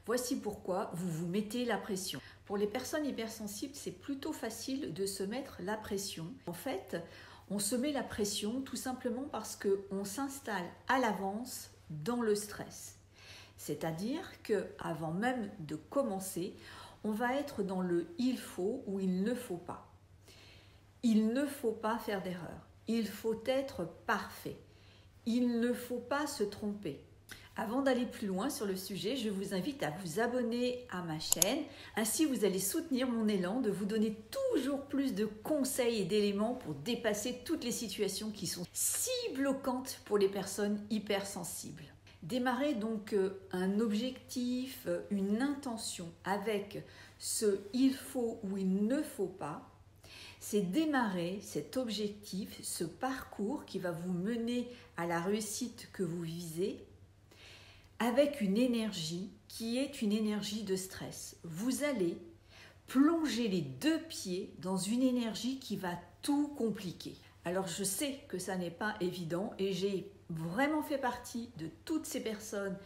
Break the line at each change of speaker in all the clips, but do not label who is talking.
Voici pourquoi vous vous mettez la pression. Pour les personnes hypersensibles, c'est plutôt facile de se mettre la pression. En fait, on se met la pression tout simplement parce qu'on s'installe à l'avance dans le stress. C'est-à-dire qu'avant même de commencer, on va être dans le « il faut » ou « il ne faut pas ». Il ne faut pas faire d'erreur. Il faut être parfait. Il ne faut pas se tromper. Avant d'aller plus loin sur le sujet, je vous invite à vous abonner à ma chaîne. Ainsi, vous allez soutenir mon élan de vous donner toujours plus de conseils et d'éléments pour dépasser toutes les situations qui sont si bloquantes pour les personnes hypersensibles. Démarrer donc un objectif, une intention avec ce « il faut » ou « il ne faut pas », c'est démarrer cet objectif, ce parcours qui va vous mener à la réussite que vous visez avec une énergie qui est une énergie de stress. Vous allez plonger les deux pieds dans une énergie qui va tout compliquer. Alors je sais que ça n'est pas évident et j'ai vraiment fait partie de toutes ces personnes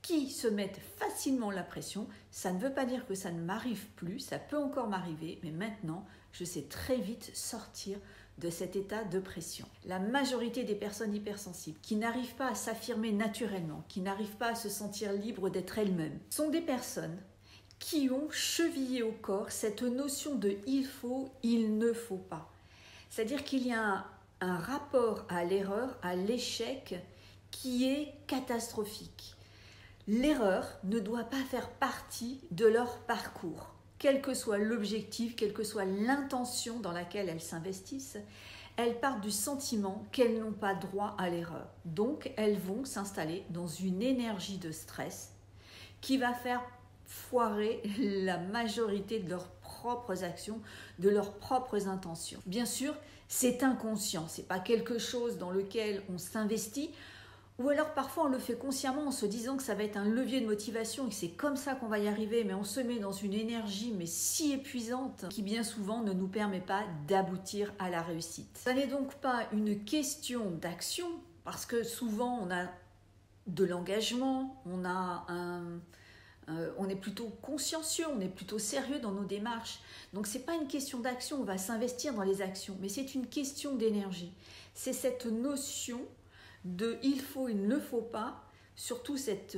qui se mettent facilement la pression. Ça ne veut pas dire que ça ne m'arrive plus, ça peut encore m'arriver, mais maintenant, je sais très vite sortir de cet état de pression. La majorité des personnes hypersensibles qui n'arrivent pas à s'affirmer naturellement, qui n'arrivent pas à se sentir libres d'être elles-mêmes, sont des personnes qui ont chevillé au corps cette notion de « il faut », « il ne faut pas ». C'est-à-dire qu'il y a un rapport à l'erreur, à l'échec qui est catastrophique. L'erreur ne doit pas faire partie de leur parcours. Quel que soit l'objectif, quelle que soit l'intention dans laquelle elles s'investissent, elles partent du sentiment qu'elles n'ont pas droit à l'erreur. Donc, elles vont s'installer dans une énergie de stress qui va faire foirer la majorité de leurs propres actions, de leurs propres intentions. Bien sûr, c'est inconscient, ce n'est pas quelque chose dans lequel on s'investit, ou alors parfois on le fait consciemment en se disant que ça va être un levier de motivation et que c'est comme ça qu'on va y arriver, mais on se met dans une énergie mais si épuisante qui bien souvent ne nous permet pas d'aboutir à la réussite. Ça n'est donc pas une question d'action, parce que souvent on a de l'engagement, on est plutôt consciencieux, on est plutôt sérieux dans nos démarches. Donc ce n'est pas une question d'action, on va s'investir dans les actions, mais c'est une question d'énergie. C'est cette notion de « il faut », « il ne faut pas », surtout cette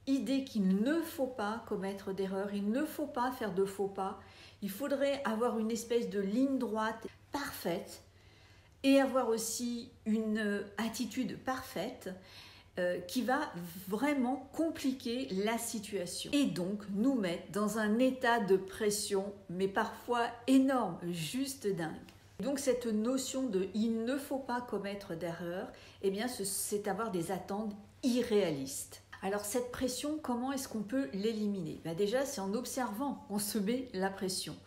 idée qu'il ne faut pas commettre d'erreurs, il ne faut pas faire de faux pas, il faudrait avoir une espèce de ligne droite parfaite et avoir aussi une attitude parfaite qui va vraiment compliquer la situation et donc nous mettre dans un état de pression, mais parfois énorme, juste dingue. Donc cette notion de « il ne faut pas commettre d'erreur », eh bien c'est avoir des attentes irréalistes. Alors cette pression, comment est-ce qu'on peut l'éliminer? Déjà c'est en observant, on se met la pression.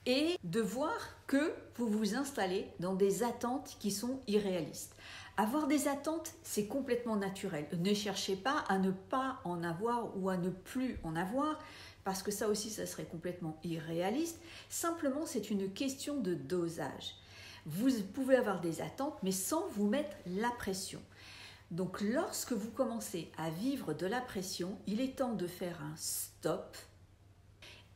Et de voir que vous vous installez dans des attentes qui sont irréalistes. Avoir des attentes, c'est complètement naturel. Ne cherchez pas à ne pas en avoir ou à ne plus en avoir, parce que ça aussi, ça serait complètement irréaliste. Simplement, c'est une question de dosage. Vous pouvez avoir des attentes, mais sans vous mettre la pression. Donc, lorsque vous commencez à vivre de la pression, il est temps de faire un stop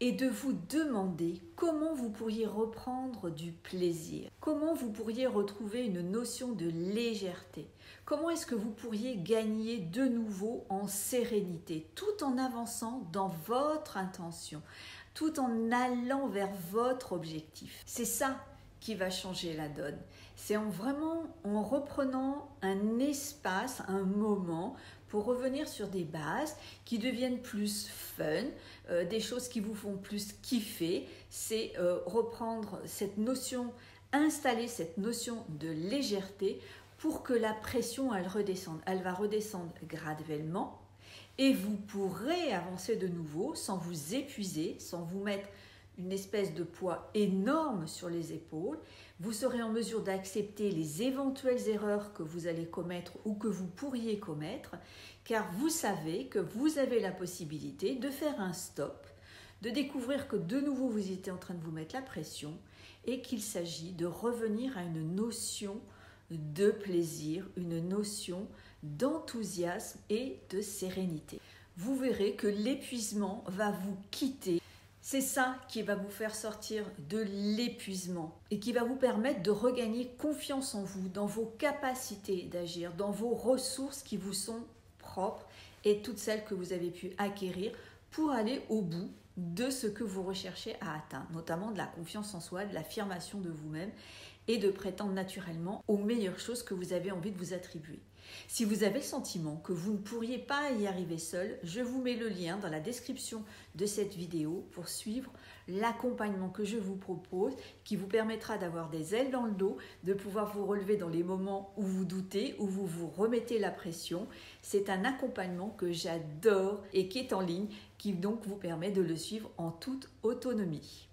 et de vous demander comment vous pourriez reprendre du plaisir, comment vous pourriez retrouver une notion de légèreté, comment est-ce que vous pourriez gagner de nouveau en sérénité, tout en avançant dans votre intention, tout en allant vers votre objectif. C'est ça qui va changer la donne. C'est vraiment en reprenant un espace, un moment, pour revenir sur des bases qui deviennent plus fun, des choses qui vous font plus kiffer. C'est reprendre cette notion, installer cette notion de légèreté pour que la pression, elle redescende. Elle va redescendre graduellement et vous pourrez avancer de nouveau sans vous épuiser, sans vous mettre une espèce de poids énorme sur les épaules. Vous serez en mesure d'accepter les éventuelles erreurs que vous allez commettre ou que vous pourriez commettre, car vous savez que vous avez la possibilité de faire un stop, de découvrir que de nouveau vous étiez en train de vous mettre la pression et qu'il s'agit de revenir à une notion de plaisir, une notion d'enthousiasme et de sérénité. vous verrez que l'épuisement va vous quitter. C'est ça qui va vous faire sortir de l'épuisement et qui va vous permettre de regagner confiance en vous, dans vos capacités d'agir, dans vos ressources qui vous sont propres et toutes celles que vous avez pu acquérir pour aller au bout de ce que vous recherchez à atteindre, notamment de la confiance en soi, de l'affirmation de vous-même et de prétendre naturellement aux meilleures choses que vous avez envie de vous attribuer. Si vous avez le sentiment que vous ne pourriez pas y arriver seul, je vous mets le lien dans la description de cette vidéo pour suivre l'accompagnement que je vous propose qui vous permettra d'avoir des ailes dans le dos, de pouvoir vous relever dans les moments où vous doutez, où vous vous remettez la pression. C'est un accompagnement que j'adore et qui est en ligne, qui donc vous permet de le suivre en toute autonomie.